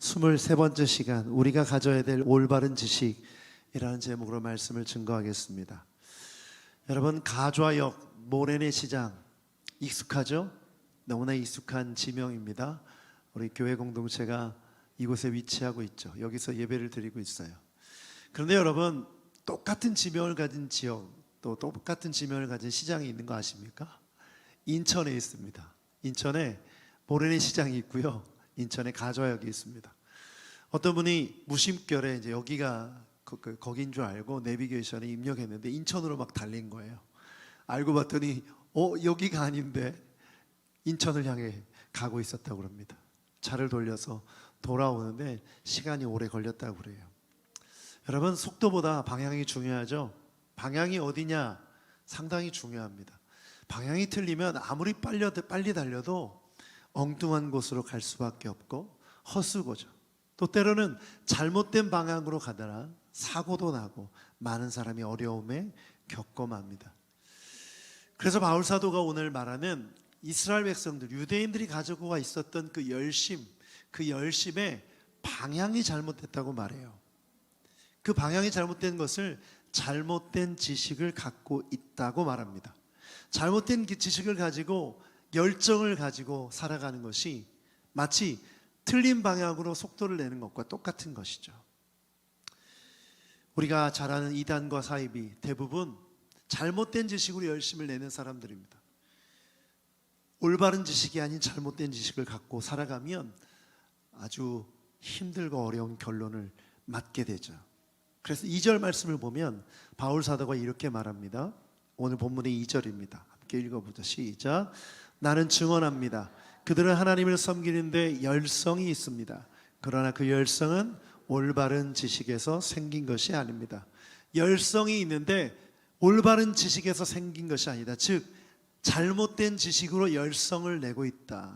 23번째 시간, 우리가 가져야 될 올바른 지식이라는 제목으로 말씀을 증거하겠습니다. 여러분, 가좌역 모래내 시장 익숙하죠? 너무나 익숙한 지명입니다. 우리 교회 공동체가 이곳에 위치하고 있죠. 여기서 예배를 드리고 있어요. 그런데 여러분, 똑같은 지명을 가진 지역, 또 똑같은 지명을 가진 시장이 있는 거 아십니까? 인천에 있습니다. 인천에 모래내 시장이 있고요, 인천에 가좌역이 있습니다. 어떤 분이 무심결에 이제 여기가 거긴 줄 알고 내비게이션에 입력했는데 인천으로 막 달린 거예요. 알고 봤더니 여기가 아닌데 인천을 향해 가고 있었다고 합니다. 차를 돌려서 돌아오는데 시간이 오래 걸렸다고 그래요. 여러분, 속도보다 방향이 중요하죠. 방향이 어디냐 상당히 중요합니다. 방향이 틀리면 아무리 빨리 달려도 엉뚱한 곳으로 갈 수밖에 없고 헛수고죠. 또 때로는 잘못된 방향으로 가다가 사고도 나고 많은 사람이 어려움에 겪어맙니다. 그래서 바울 사도가 오늘 말하는 이스라엘 백성들, 유대인들이 가지고 있었던 그 열심의 방향이 잘못됐다고 말해요. 그 방향이 잘못된 것을 잘못된 지식을 갖고 있다고 말합니다. 잘못된 지식을 가지고 열정을 가지고 살아가는 것이 마치 틀린 방향으로 속도를 내는 것과 똑같은 것이죠. 우리가 잘 아는 이단과 사입이 대부분 잘못된 지식으로 열심을 내는 사람들입니다. 올바른 지식이 아닌 잘못된 지식을 갖고 살아가면 아주 힘들고 어려운 결론을 맞게 되죠. 그래서 2절 말씀을 보면 바울 사도가 이렇게 말합니다. 오늘 본문의 2절입니다. 함께 읽어보죠. 시작. 나는 증언합니다. 그들은 하나님을 섬기는데 열성이 있습니다. 그러나 그 열성은 올바른 지식에서 생긴 것이 아닙니다. 열성이 있는데 올바른 지식에서 생긴 것이 아니다. 즉 잘못된 지식으로 열성을 내고 있다.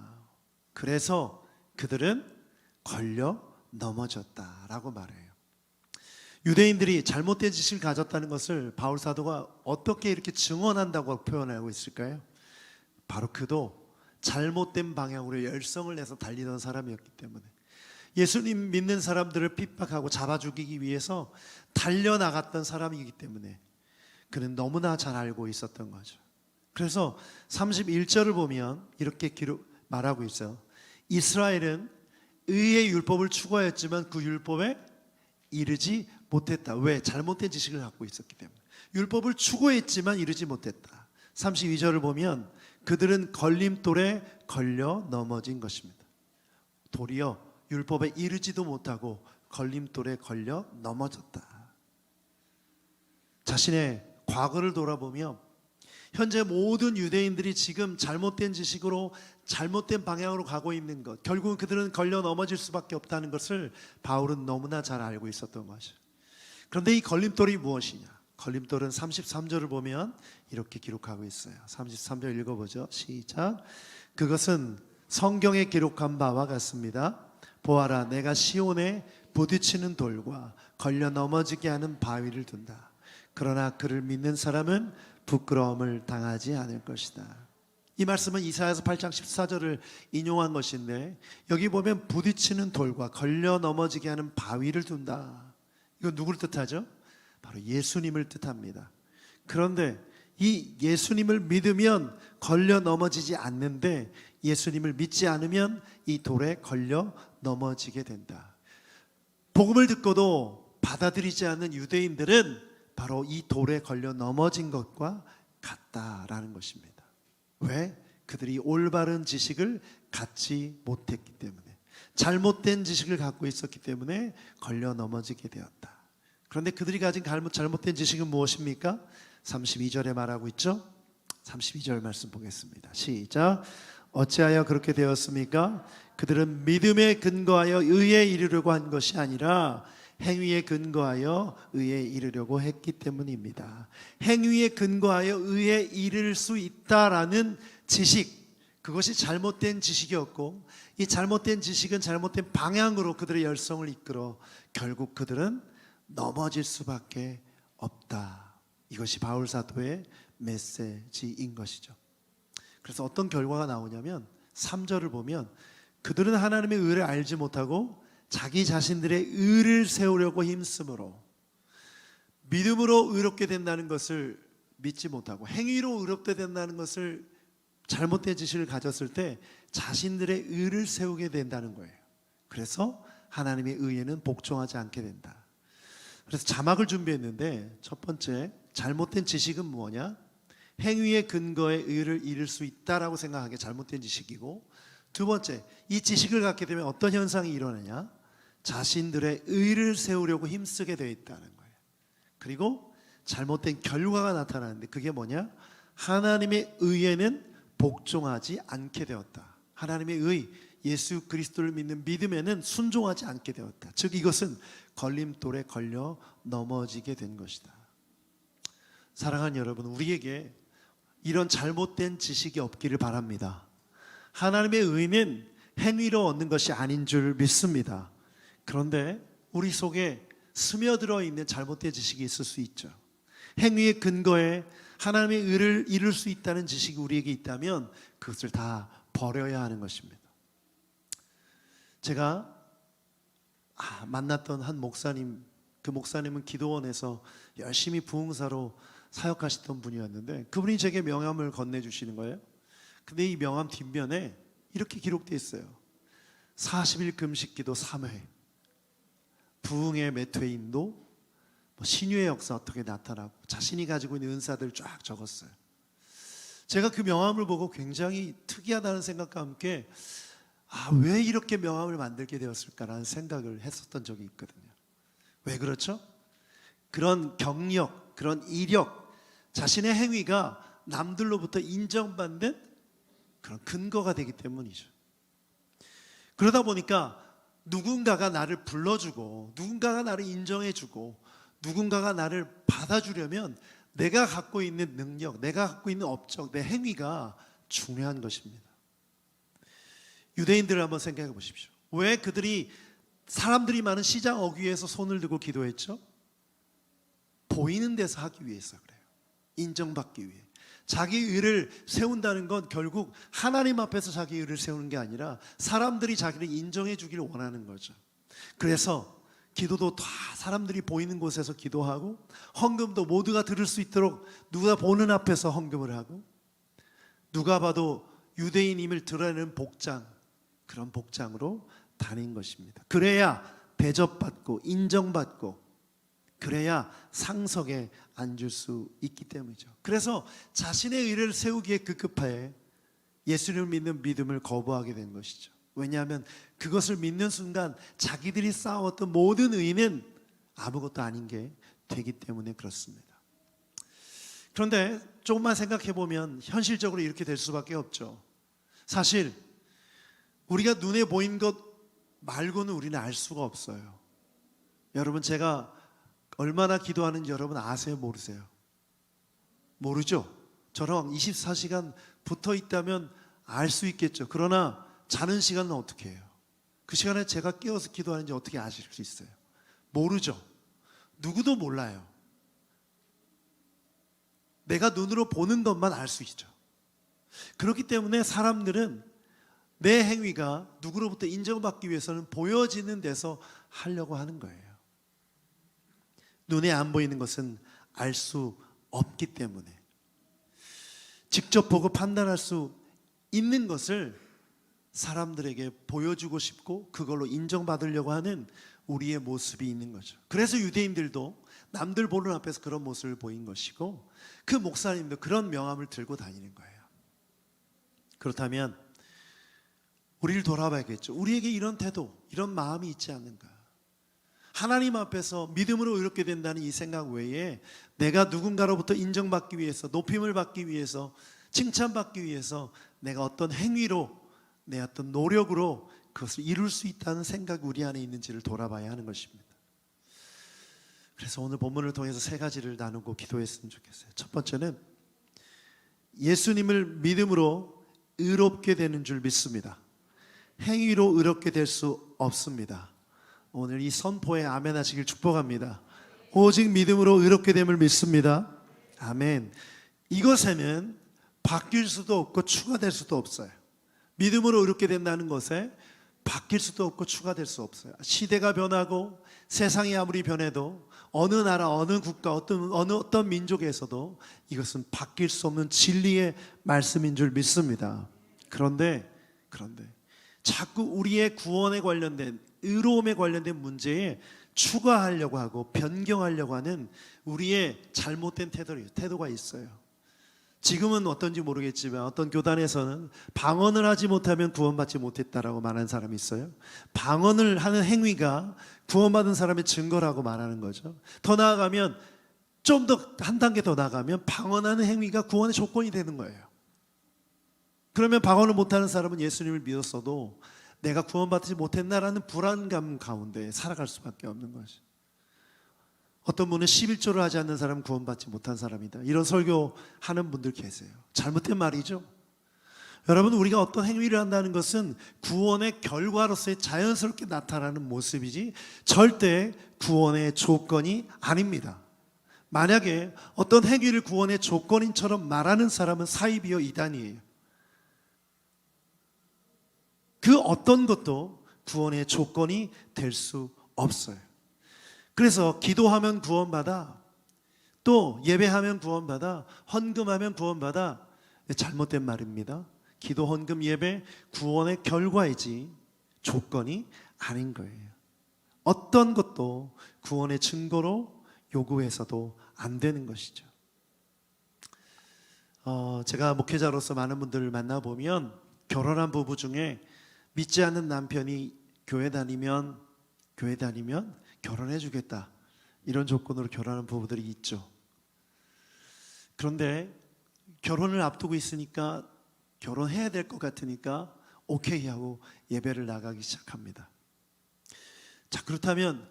그래서 그들은 걸려 넘어졌다라고 말해요. 유대인들이 잘못된 지식을 가졌다는 것을 바울 사도가 어떻게 이렇게 증언한다고 표현하고 있을까요? 바로 그도 잘못된 방향으로 열성을 내서 달리던 사람이었기 때문에, 예수님 믿는 사람들을 핍박하고 잡아 죽이기 위해서 달려나갔던 사람이기 때문에 그는 너무나 잘 알고 있었던 거죠. 그래서 31절을 보면 이렇게 말하고 있어요. 이스라엘은 의의 율법을 추구하였지만 그 율법에 이르지 못했다. 왜? 잘못된 지식을 갖고 있었기 때문에. 율법을 추구했지만 이르지 못했다. 32절을 보면 그들은 걸림돌에 걸려 넘어진 것입니다. 도리어 율법에 이르지도 못하고 걸림돌에 걸려 넘어졌다. 자신의 과거를 돌아보며 현재 모든 유대인들이 지금 잘못된 지식으로 잘못된 방향으로 가고 있는 것, 결국은 그들은 걸려 넘어질 수밖에 없다는 것을 바울은 너무나 잘 알고 있었던 것이죠. 그런데 이 걸림돌이 무엇이냐? 걸림돌은 33절을 보면 이렇게 기록하고 있어요. 33절 읽어보죠. 시작. 그것은 성경에 기록한 바와 같습니다. 보아라, 내가 시온에 부딪히는 돌과 걸려 넘어지게 하는 바위를 둔다. 그러나 그를 믿는 사람은 부끄러움을 당하지 않을 것이다. 이 말씀은 이사야서 8장 14절을 인용한 것인데, 여기 보면 부딪히는 돌과 걸려 넘어지게 하는 바위를 둔다. 이건 누구를 뜻하죠? 바로 예수님을 뜻합니다. 그런데 이 예수님을 믿으면 걸려 넘어지지 않는데, 예수님을 믿지 않으면 이 돌에 걸려 넘어지게 된다. 복음을 듣고도 받아들이지 않는 유대인들은 바로 이 돌에 걸려 넘어진 것과 같다라는 것입니다. 왜? 그들이 올바른 지식을 갖지 못했기 때문에, 잘못된 지식을 갖고 있었기 때문에 걸려 넘어지게 되었다. 그런데 그들이 가진 잘못된 지식은 무엇입니까? 32절에 말하고 있죠. 32절 말씀 보겠습니다. 시작. 어찌하여 그렇게 되었습니까? 그들은 믿음에 근거하여 의에 이르려고 한 것이 아니라 행위에 근거하여 의에 이르려고 했기 때문입니다. 행위에 근거하여 의에 이를 수 있다라는 지식, 그것이 잘못된 지식이었고, 이 잘못된 지식은 잘못된 방향으로 그들의 열성을 이끌어 결국 그들은 넘어질 수밖에 없다. 이것이 바울 사도의 메시지인 것이죠. 그래서 어떤 결과가 나오냐면 3절을 보면 그들은 하나님의 의를 알지 못하고 자기 자신들의 의를 세우려고 힘쓰므로 믿음으로 의롭게 된다는 것을 믿지 못하고 행위로 의롭게 된다는 것을 잘못된 지식을 가졌을 때 자신들의 의를 세우게 된다는 거예요. 그래서 하나님의 의에는 복종하지 않게 된다. 그래서 자막을 준비했는데 첫 번째, 잘못된 지식은 뭐냐? 행위의 근거에 의를 잃을 수 있다라고 생각하는 게 잘못된 지식이고, 두 번째, 이 지식을 갖게 되면 어떤 현상이 일어나냐? 자신들의 의를 세우려고 힘쓰게 되어 있다는 거예요. 그리고 잘못된 결과가 나타나는데 그게 뭐냐? 하나님의 의에는 복종하지 않게 되었다. 하나님의 의, 예수 그리스도를 믿는 믿음에는 순종하지 않게 되었다. 즉 이것은 걸림돌에 걸려 넘어지게 된 것이다. 사랑하는 여러분, 우리에게 이런 잘못된 지식이 없기를 바랍니다. 하나님의 의는 행위로 얻는 것이 아닌 줄 믿습니다. 그런데 우리 속에 스며들어 있는 잘못된 지식이 있을 수 있죠. 행위의 근거에 하나님의 의를 이룰 수 있다는 지식이 우리에게 있다면 그것을 다 버려야 하는 것입니다. 제가 만났던 한 목사님, 그 목사님은 기도원에서 열심히 부흥사로 사역하시던 분이었는데 그분이 제게 명함을 건네주시는 거예요. 근데 이 명함 뒷면에 이렇게 기록되어 있어요. 40일 금식기도 3회, 부흥의 몇 회인도, 신유의 역사 어떻게 나타나고 자신이 가지고 있는 은사들 쫙 적었어요. 제가 그 명함을 보고 굉장히 특이하다는 생각과 함께 왜 이렇게 명함을 만들게 되었을까라는 생각을 했었던 적이 있거든요. 왜 그렇죠? 그런 경력, 그런 이력, 자신의 행위가 남들로부터 인정받는 그런 근거가 되기 때문이죠. 그러다 보니까 누군가가 나를 불러주고 누군가가 나를 인정해주고 누군가가 나를 받아주려면 내가 갖고 있는 능력, 내가 갖고 있는 업적, 내 행위가 중요한 것입니다. 유대인들을 한번 생각해 보십시오. 왜 그들이 사람들이 많은 시장 어귀에서 손을 들고 기도했죠? 보이는 데서 하기 위해서 그래요. 인정받기 위해. 자기 의를 세운다는 건 결국 하나님 앞에서 자기 의를 세우는 게 아니라 사람들이 자기를 인정해 주기를 원하는 거죠. 그래서 기도도 다 사람들이 보이는 곳에서 기도하고, 헌금도 모두가 들을 수 있도록 누가 보는 앞에서 헌금을 하고, 누가 봐도 유대인임을 드러내는 복장, 그런 복장으로 다닌 것입니다. 그래야 대접받고 인정받고 그래야 상석에 앉을 수 있기 때문이죠. 그래서 자신의 의를 세우기에 급급하여 예수를 믿는 믿음을 거부하게 된 것이죠. 왜냐하면 그것을 믿는 순간 자기들이 쌓아왔던 모든 의는 아무것도 아닌 게 되기 때문에 그렇습니다. 그런데 조금만 생각해 보면 현실적으로 이렇게 될 수밖에 없죠. 사실 우리가 눈에 보인 것 말고는 우리는 알 수가 없어요. 여러분, 제가 얼마나 기도하는지 여러분 아세요? 모르세요? 모르죠? 저랑 24시간 붙어 있다면 알 수 있겠죠. 그러나 자는 시간은 어떻게 해요? 그 시간에 제가 깨어서 기도하는지 어떻게 아실 수 있어요? 모르죠. 누구도 몰라요. 내가 눈으로 보는 것만 알 수 있죠. 그렇기 때문에 사람들은 내 행위가 누구로부터 인정받기 위해서는 보여지는 데서 하려고 하는 거예요. 눈에 안 보이는 것은 알 수 없기 때문에, 직접 보고 판단할 수 있는 것을 사람들에게 보여주고 싶고 그걸로 인정받으려고 하는 우리의 모습이 있는 거죠. 그래서 유대인들도 남들 보는 앞에서 그런 모습을 보인 것이고, 그 목사님도 그런 명함을 들고 다니는 거예요. 그렇다면 우리를 돌아봐야겠죠. 우리에게 이런 태도, 이런 마음이 있지 않는가? 하나님 앞에서 믿음으로 의롭게 된다는 이 생각 외에 내가 누군가로부터 인정받기 위해서, 높임을 받기 위해서, 칭찬받기 위해서 내가 어떤 행위로, 내 어떤 노력으로 그것을 이룰 수 있다는 생각이 우리 안에 있는지를 돌아봐야 하는 것입니다. 그래서 오늘 본문을 통해서 세 가지를 나누고 기도했으면 좋겠어요. 첫 번째는 예수님을 믿음으로 의롭게 되는 줄 믿습니다. 행위로 의롭게 될 수 없습니다. 오늘 이 선포에 아멘 하시길 축복합니다. 오직 믿음으로 의롭게 됨을 믿습니다. 아멘. 이것에는 바뀔 수도 없고 추가될 수도 없어요. 믿음으로 의롭게 된다는 것에 바뀔 수도 없고 추가될 수 없어요. 시대가 변하고 세상이 아무리 변해도 어느 나라, 어느 국가, 어떤 민족에서도 이것은 바뀔 수 없는 진리의 말씀인 줄 믿습니다. 그런데 자꾸 우리의 구원에 관련된, 의로움에 관련된 문제에 추가하려고 하고 변경하려고 하는 우리의 잘못된 태도가 있어요. 지금은 어떤지 모르겠지만 어떤 교단에서는 방언을 하지 못하면 구원받지 못했다라고 말하는 사람이 있어요. 방언을 하는 행위가 구원받은 사람의 증거라고 말하는 거죠. 더 나아가면, 좀 더 한 단계 더 나아가면 방언하는 행위가 구원의 조건이 되는 거예요. 그러면 방언을 못하는 사람은 예수님을 믿었어도 내가 구원받지 못했나라는 불안감 가운데 살아갈 수밖에 없는 거죠. 어떤 분은 11조를 하지 않는 사람은 구원받지 못한 사람이다, 이런 설교하는 분들 계세요. 잘못된 말이죠. 여러분, 우리가 어떤 행위를 한다는 것은 구원의 결과로서의 자연스럽게 나타나는 모습이지 절대 구원의 조건이 아닙니다. 만약에 어떤 행위를 구원의 조건인처럼 말하는 사람은 사이비어 이단이에요. 그 어떤 것도 구원의 조건이 될 수 없어요. 그래서 기도하면 구원받아, 또 예배하면 구원받아, 헌금하면 구원받아, 잘못된 말입니다. 기도, 헌금, 예배, 구원의 결과이지 조건이 아닌 거예요. 어떤 것도 구원의 증거로 요구해서도 안 되는 것이죠. 제가 목회자로서 많은 분들을 만나보면 결혼한 부부 중에 믿지 않는 남편이 교회 다니면 결혼해 주겠다, 이런 조건으로 결혼하는 부부들이 있죠. 그런데 결혼을 앞두고 있으니까, 결혼해야 될 것 같으니까 오케이 하고 예배를 나가기 시작합니다. 자, 그렇다면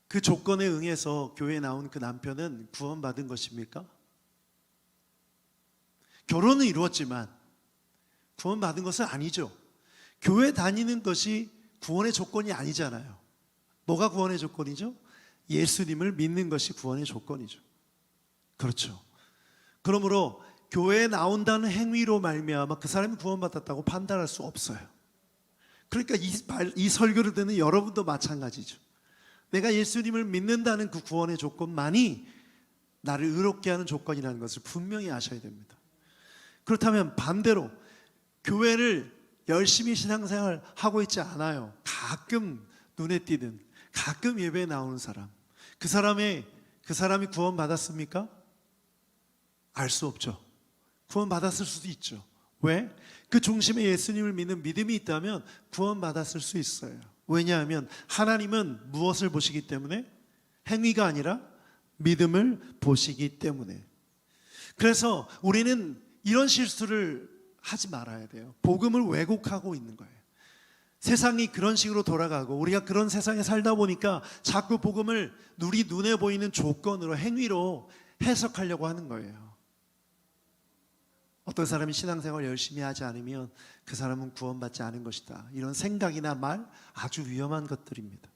그 조건에 응해서 교회에 나온 그 남편은 구원받은 것입니까? 결혼은 이루었지만 구원받은 것은 아니죠. 교회 다니는 것이 구원의 조건이 아니잖아요. 뭐가 구원의 조건이죠? 예수님을 믿는 것이 구원의 조건이죠. 그렇죠. 그러므로 교회에 나온다는 행위로 말미암아 그 사람이 구원받았다고 판단할 수 없어요. 그러니까 이 설교를 듣는 여러분도 마찬가지죠. 내가 예수님을 믿는다는 그 구원의 조건만이 나를 의롭게 하는 조건이라는 것을 분명히 아셔야 됩니다. 그렇다면 반대로 교회를 열심히 신앙생활 하고 있지 않아요. 가끔 눈에 띄는, 가끔 예배에 나오는 사람, 그 사람이 구원받았습니까? 알 수 없죠. 구원받았을 수도 있죠. 왜? 그 중심에 예수님을 믿는 믿음이 있다면 구원받았을 수 있어요. 왜냐하면 하나님은 무엇을 보시기 때문에? 행위가 아니라 믿음을 보시기 때문에. 그래서 우리는 이런 실수를 하지 말아야 돼요. 복음을 왜곡하고 있는 거예요. 세상이 그런 식으로 돌아가고 우리가 그런 세상에 살다 보니까 자꾸 복음을 우리 눈에 보이는 조건으로, 행위로 해석하려고 하는 거예요. 어떤 사람이 신앙생활 열심히 하지 않으면 그 사람은 구원받지 않은 것이다, 이런 생각이나 말, 아주 위험한 것들입니다.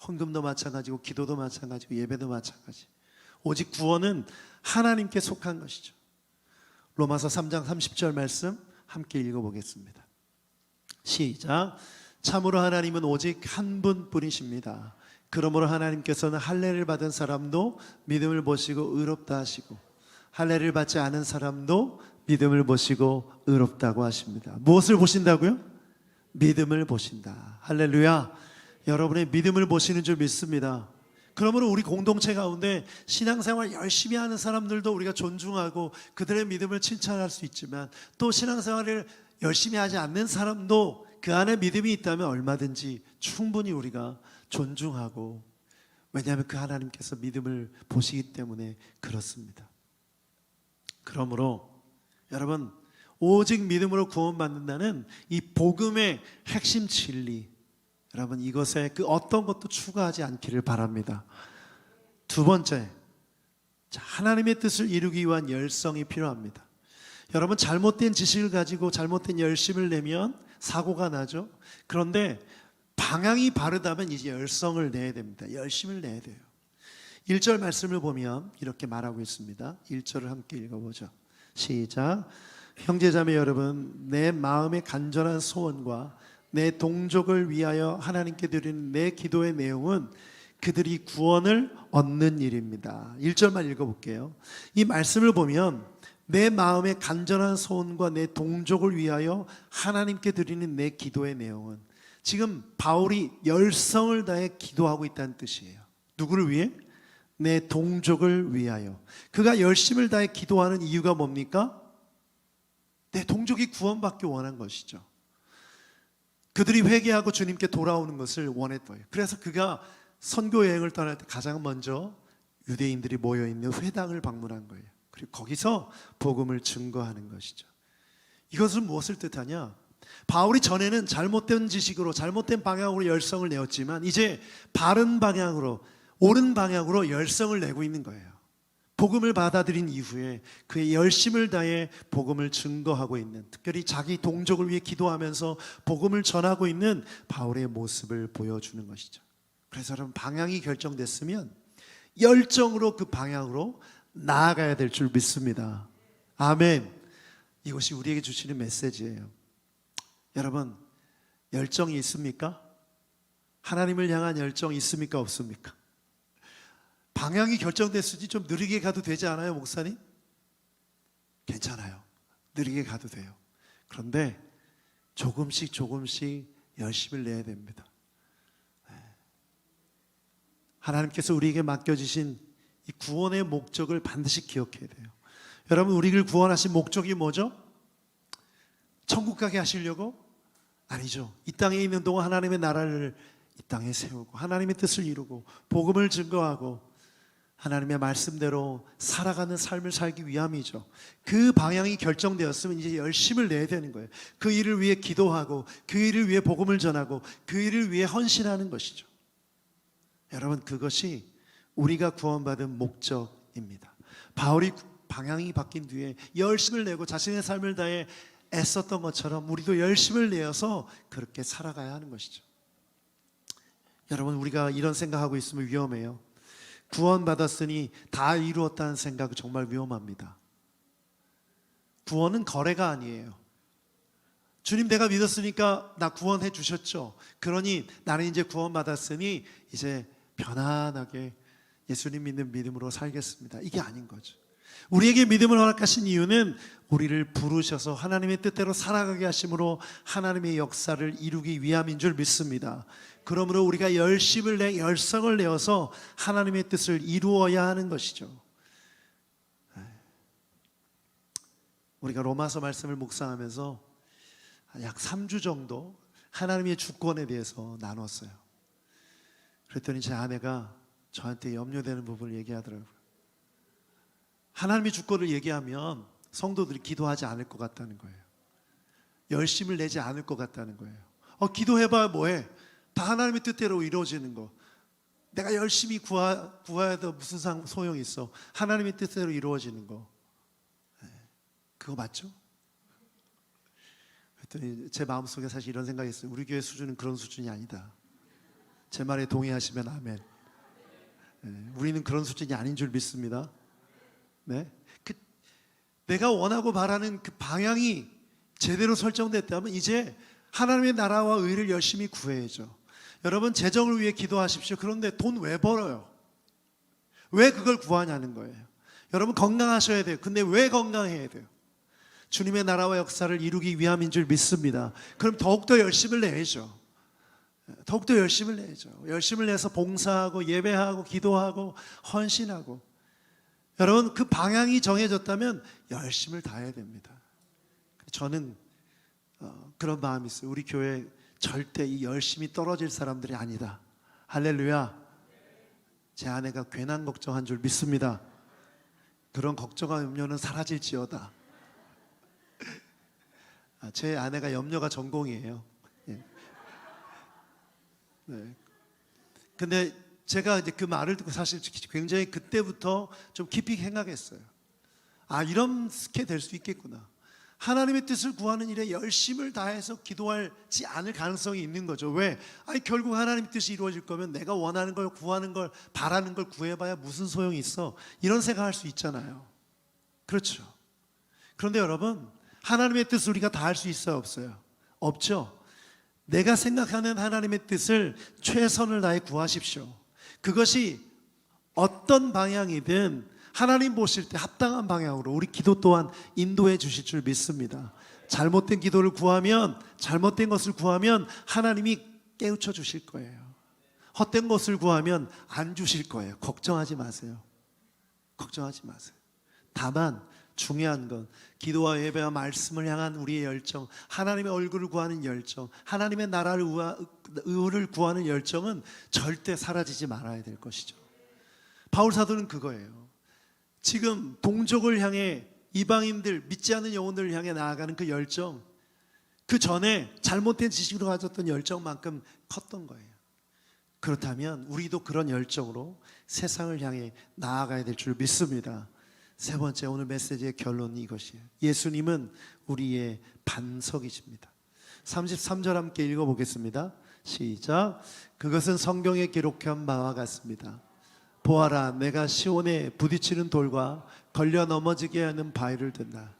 헌금도 마찬가지고 기도도 마찬가지고 예배도 마찬가지. 오직 구원은 하나님께 속한 것이죠. 로마서 3장 30절 말씀 함께 읽어보겠습니다. 시작. 참으로 하나님은 오직 한 분뿐이십니다. 그러므로 하나님께서는 할례를 받은 사람도 믿음을 보시고 의롭다 하시고, 할례를 받지 않은 사람도 믿음을 보시고 의롭다고 하십니다. 무엇을 보신다고요? 믿음을 보신다. 할렐루야. 여러분의 믿음을 보시는 줄 믿습니다. 그러므로 우리 공동체 가운데 신앙생활 열심히 하는 사람들도 우리가 존중하고 그들의 믿음을 칭찬할 수 있지만, 또 신앙생활을 열심히 하지 않는 사람도 그 안에 믿음이 있다면 얼마든지 충분히 우리가 존중하고, 왜냐하면 그 하나님께서 믿음을 보시기 때문에 그렇습니다. 그러므로 여러분, 오직 믿음으로 구원받는다는 이 복음의 핵심 진리, 여러분 이것에 그 어떤 것도 추가하지 않기를 바랍니다. 두 번째, 하나님의 뜻을 이루기 위한 열성이 필요합니다. 여러분, 잘못된 지식을 가지고 잘못된 열심을 내면 사고가 나죠. 그런데 방향이 바르다면 이제 열성을 내야 됩니다. 열심을 내야 돼요. 1절 말씀을 보면 이렇게 말하고 있습니다. 1절을 함께 읽어보죠. 시작. 형제자매 여러분, 내 마음의 간절한 소원과 내 동족을 위하여 하나님께 드리는 내 기도의 내용은 그들이 구원을 얻는 일입니다. 1절만 읽어볼게요. 이 말씀을 보면 내 마음의 간절한 소원과 내 동족을 위하여 하나님께 드리는 내 기도의 내용은, 지금 바울이 열성을 다해 기도하고 있다는 뜻이에요. 누구를 위해? 내 동족을 위하여. 그가 열심을 다해 기도하는 이유가 뭡니까? 내 동족이 구원받기 원한 것이죠. 그들이 회개하고 주님께 돌아오는 것을 원했던 거예요. 그래서 그가 선교 여행을 떠날 때 가장 먼저 유대인들이 모여있는 회당을 방문한 거예요. 그리고 거기서 복음을 증거하는 것이죠. 이것은 무엇을 뜻하냐? 바울이 전에는 잘못된 지식으로 잘못된 방향으로 열성을 내었지만 이제 바른 방향으로, 옳은 방향으로 열성을 내고 있는 거예요. 복음을 받아들인 이후에 그의 열심을 다해 복음을 증거하고 있는, 특별히 자기 동족을 위해 기도하면서 복음을 전하고 있는 바울의 모습을 보여주는 것이죠. 그래서 여러분, 방향이 결정됐으면 열정으로 그 방향으로 나아가야 될 줄 믿습니다. 아멘. 이것이 우리에게 주시는 메시지예요. 여러분, 열정이 있습니까? 하나님을 향한 열정이 있습니까? 없습니까? 방향이 결정됐으니 좀 느리게 가도 되지 않아요, 목사님? 괜찮아요. 느리게 가도 돼요. 그런데 조금씩 열심을 내야 됩니다. 하나님께서 우리에게 맡겨주신 이 구원의 목적을 반드시 기억해야 돼요. 여러분, 우리를 구원하신 목적이 뭐죠? 천국 가게 하시려고? 아니죠. 이 땅에 있는 동안 하나님의 나라를 이 땅에 세우고 하나님의 뜻을 이루고 복음을 증거하고 하나님의 말씀대로 살아가는 삶을 살기 위함이죠. 그 방향이 결정되었으면 이제 열심을 내야 되는 거예요. 그 일을 위해 기도하고 그 일을 위해 복음을 전하고 그 일을 위해 헌신하는 것이죠. 여러분, 그것이 우리가 구원받은 목적입니다. 바울이 방향이 바뀐 뒤에 열심을 내고 자신의 삶을 다해 애썼던 것처럼 우리도 열심을 내어서 그렇게 살아가야 하는 것이죠. 여러분, 우리가 이런 생각하고 있으면 위험해요. 구원받았으니 다 이루었다는 생각은 정말 위험합니다. 구원은 거래가 아니에요. 주님, 내가 믿었으니까 나 구원해 주셨죠. 그러니 나는 이제 구원받았으니 이제 편안하게 예수님 믿는 믿음으로 살겠습니다. 이게 아닌 거죠. 우리에게 믿음을 허락하신 이유는 우리를 부르셔서 하나님의 뜻대로 살아가게 하심으로 하나님의 역사를 이루기 위함인 줄 믿습니다. 그러므로 우리가 열성을 내어서 하나님의 뜻을 이루어야 하는 것이죠. 우리가 로마서 말씀을 묵상하면서 약 3주 정도 하나님의 주권에 대해서 나눴어요. 그랬더니 제 아내가 저한테 염려되는 부분을 얘기하더라고요. 하나님의 주권을 얘기하면 성도들이 기도하지 않을 것 같다는 거예요. 열심을 내지 않을 것 같다는 거예요. 기도해봐야 뭐해? 다 하나님의 뜻대로 이루어지는 거. 내가 열심히 구해도 무슨 소용이 있어? 하나님의 뜻대로 이루어지는 거. 그거 맞죠? 그랬더니 제 마음속에 사실 이런 생각이 있어요. 우리 교회 수준은 그런 수준이 아니다. 제 말에 동의하시면 아멘. 우리는 그런 수준이 아닌 줄 믿습니다. 네? 내가 원하고 바라는 그 방향이 제대로 설정됐다면 이제 하나님의 나라와 의를 열심히 구해야죠. 여러분, 재정을 위해 기도하십시오. 그런데 돈 왜 벌어요? 왜 그걸 구하냐는 거예요. 여러분, 건강하셔야 돼요. 근데 왜 건강해야 돼요? 주님의 나라와 역사를 이루기 위함인 줄 믿습니다. 그럼 더욱더 열심을 내야죠. 더욱더 열심을 내야죠. 열심을 내서 봉사하고 예배하고 기도하고 헌신하고. 여러분, 그 방향이 정해졌다면 열심을 다해야 됩니다. 저는 그런 마음이 있어요. 우리 교회 절대 이 열심이 떨어질 사람들이 아니다. 할렐루야. 제 아내가 괜한 걱정한 줄 믿습니다. 그런 걱정과 염려는 사라질지어다. 제 아내가 염려가 전공이에요. 예. 네. 근데 제가 이제 그 말을 듣고 사실 굉장히 그때부터 좀 깊이 생각했어요. 이렇게 될 수 있겠구나. 하나님의 뜻을 구하는 일에 열심을 다해서 기도하지 않을 가능성이 있는 거죠. 왜? 결국 하나님의 뜻이 이루어질 거면 내가 원하는 걸 구하는 걸 바라는 걸 구해봐야 무슨 소용이 있어? 이런 생각할 수 있잖아요. 그렇죠. 그런데 여러분, 하나님의 뜻을 우리가 다 할 수 있어요, 없어요? 없죠. 내가 생각하는 하나님의 뜻을 최선을 다해 구하십시오. 그것이 어떤 방향이든 하나님 보실 때 합당한 방향으로 우리 기도 또한 인도해 주실 줄 믿습니다. 잘못된 기도를 구하면, 잘못된 것을 구하면 하나님이 깨우쳐 주실 거예요. 헛된 것을 구하면 안 주실 거예요. 걱정하지 마세요. 걱정하지 마세요. 다만 중요한 건 기도와 예배와 말씀을 향한 우리의 열정, 하나님의 얼굴을 구하는 열정, 하나님의 나라를 의를 구하는 열정은 절대 사라지지 말아야 될 것이죠. 바울 사도는 그거예요. 지금 동족을 향해, 이방인들, 믿지 않는 영혼들을 향해 나아가는 그 열정, 그 전에 잘못된 지식으로 가졌던 열정만큼 컸던 거예요. 그렇다면 우리도 그런 열정으로 세상을 향해 나아가야 될 줄 믿습니다. 세 번째, 오늘 메시지의 결론이 이것이에요. 예수님은 우리의 반석이십니다. 33절 함께 읽어보겠습니다. 시작. 그것은 성경에 기록한 바와 같습니다. 보아라, 내가 시온에 부딪히는 돌과 걸려 넘어지게 하는 바위를 든다.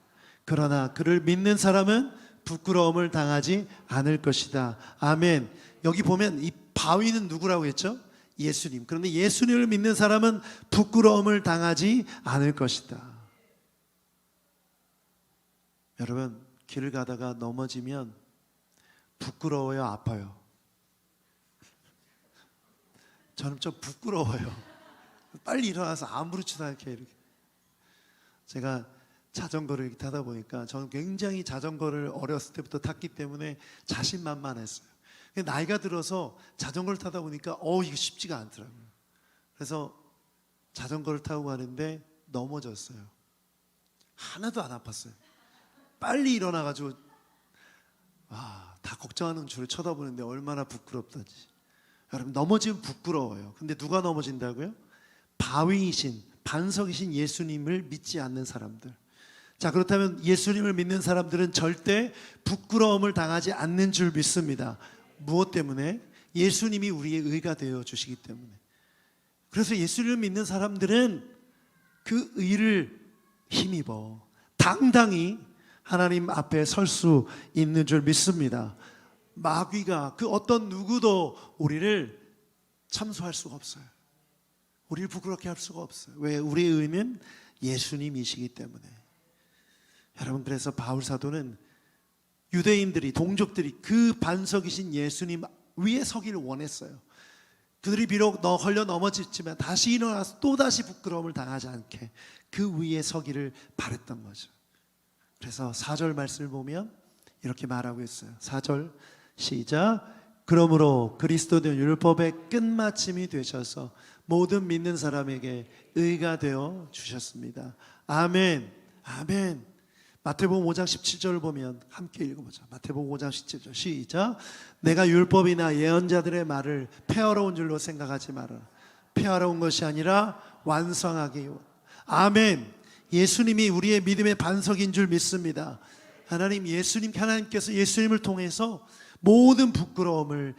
그러나 그를 믿는 사람은 부끄러움을 당하지 않을 것이다. 아멘. 여기 보면 이 바위는 누구라고 했죠? 예수님. 그런데 예수님을 믿는 사람은 부끄러움을 당하지 않을 것이다. 여러분, 길을 가다가 넘어지면 부끄러워요, 아파요? 저는 좀 부끄러워요. 빨리 일어나서 아무렇지도 않게 이렇게. 제가 자전거를 이렇게 타다 보니까 저는 굉장히 자전거를 어렸을 때부터 탔기 때문에 자신만만했어요. 나이가 들어서 자전거를 타다 보니까 이게 쉽지가 않더라고요. 그래서 자전거를 타고 가는데 넘어졌어요. 하나도 안 아팠어요. 빨리 일어나가지고 다 걱정하는 줄을 쳐다보는데 얼마나 부끄럽다지. 여러분, 넘어지면 부끄러워요. 근데 누가 넘어진다고요? 바위이신, 반석이신 예수님을 믿지 않는 사람들. 자, 그렇다면 예수님을 믿는 사람들은 절대 부끄러움을 당하지 않는 줄 믿습니다. 무엇 때문에? 예수님이 우리의 의가 되어 주시기 때문에. 그래서 예수님을 믿는 사람들은 그 의를 힘입어 당당히 하나님 앞에 설 수 있는 줄 믿습니다. 마귀가, 그 어떤 누구도 우리를 참소할 수가 없어요. 우리를 부끄럽게 할 수가 없어요. 왜? 우리의 의는 예수님이시기 때문에. 여러분, 그래서 바울 사도는 유대인들이, 동족들이 그 반석이신 예수님 위에 서기를 원했어요. 그들이 비록 걸려 넘어졌지만 다시 일어나서 또다시 부끄러움을 당하지 않게 그 위에 서기를 바랬던 거죠. 그래서 4절 말씀을 보면 이렇게 말하고 있어요. 4절 시작. 그러므로 그리스도는 율법의 끝마침이 되셔서 모든 믿는 사람에게 의가 되어 주셨습니다. 아멘. 아멘. 마태복음 5장 17절을 보면 함께 읽어보자. 마태복음 5장 17절 시작. 내가 율법이나 예언자들의 말을 폐허로운 줄로 생각하지 마라. 폐허로운 것이 아니라 완성하기. 아멘. 예수님이 우리의 믿음의 반석인 줄 믿습니다. 하나님께서 예수님을 통해서 모든 부끄러움을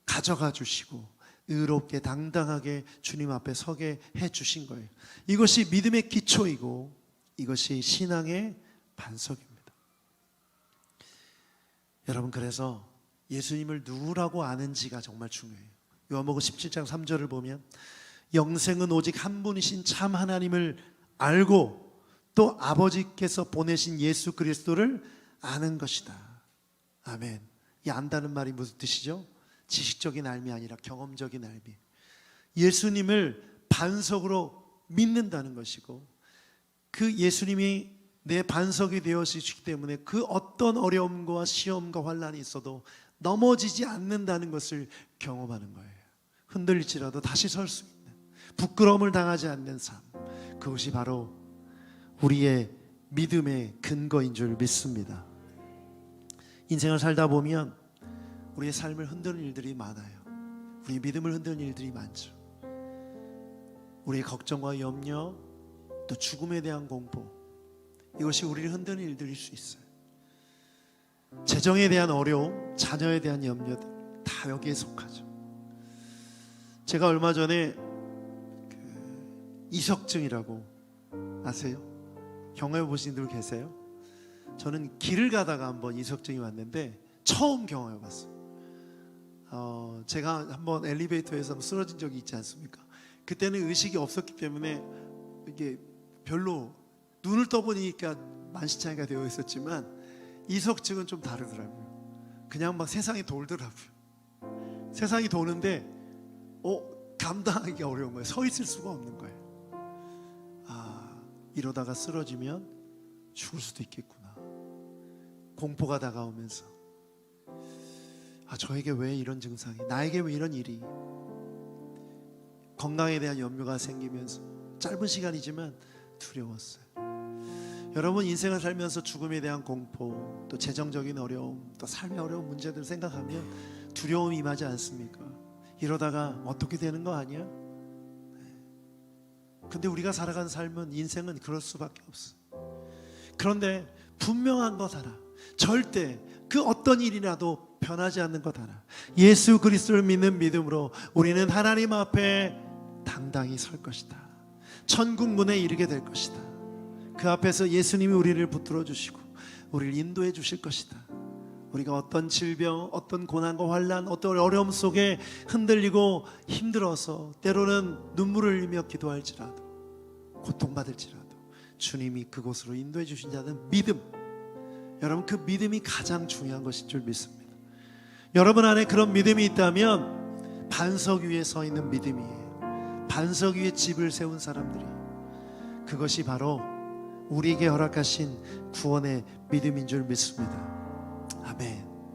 가져가 주시고 의롭게 당당하게 주님 앞에 서게 해 주신 거예요. 이것이 믿음의 기초이고 이것이 신앙의 반석입니다. 여러분, 그래서 예수님을 누구라고 아는지가 정말 중요해요. 요한복음 17장 3절을 보면 영생은 오직 한 분이신 참 하나님을 알고 또 아버지께서 보내신 예수 그리스도를 아는 것이다. 아멘. 이 안다는 말이 무슨 뜻이죠? 지식적인 알미 아니라 경험적인 알미. 예수님을 반석으로 믿는다는 것이고 그 예수님이 내 반석이 되어주시기 때문에 그 어떤 어려움과 시험과 환난이 있어도 넘어지지 않는다는 것을 경험하는 거예요. 흔들릴지라도 다시 설 수 있는, 부끄러움을 당하지 않는 삶, 그것이 바로 우리의 믿음의 근거인 줄 믿습니다. 인생을 살다 보면 우리의 삶을 흔드는 일들이 많아요. 우리의 믿음을 흔드는 일들이 많죠. 우리의 걱정과 염려, 또 죽음에 대한 공포, 이것이 우리를 흔드는 일들일 수 있어요. 재정에 대한 어려움, 자녀에 대한 염려들 다 여기에 속하죠. 제가 얼마 전에 이석증이라고 아세요? 경험해 보신 분 계세요? 저는 길을 가다가 한번 이석증이 왔는데 처음 경험해 봤어요. 제가 한번 엘리베이터에서 쓰러진 적이 있지 않습니까? 그때는 의식이 없었기 때문에 이게 별로 눈을 떠보니까 만시창이가 되어 있었지만 이석 측은 좀 다르더라고요. 그냥 막 세상이 돌더라고요. 세상이 도는데 감당하기가 어려운 거예요. 서 있을 수가 없는 거예요. 이러다가 쓰러지면 죽을 수도 있겠구나. 공포가 다가오면서 저에게 왜 이런 증상이, 나에게 왜 이런 일이, 건강에 대한 염려가 생기면서 짧은 시간이지만 두려웠어요. 여러분, 인생을 살면서 죽음에 대한 공포, 또 재정적인 어려움, 또 삶의 어려운 문제들 생각하면 두려움이 임하지 않습니까? 이러다가 어떻게 되는 거 아니야? 근데 우리가 살아가는 삶은, 인생은 그럴 수밖에 없어. 그런데 분명한 것 하나, 절대 그 어떤 일이라도 변하지 않는 것 하나, 예수 그리스도를 믿는 믿음으로 우리는 하나님 앞에 당당히 설 것이다. 천국 문에 이르게 될 것이다. 그 앞에서 예수님이 우리를 붙들어 주시고 우리를 인도해 주실 것이다. 우리가 어떤 질병, 어떤 고난과 환난, 어떤 어려움 속에 흔들리고 힘들어서 때로는 눈물을 흘리며 기도할지라도, 고통받을지라도 주님이 그곳으로 인도해 주신 자는 믿음, 여러분, 그 믿음이 가장 중요한 것인 줄 믿습니다. 여러분 안에 그런 믿음이 있다면 반석 위에 서 있는 믿음이에요. 반석 위에 집을 세운 사람들이, 그것이 바로 우리에게 허락하신 구원의 믿음인 줄 믿습니다. 아멘.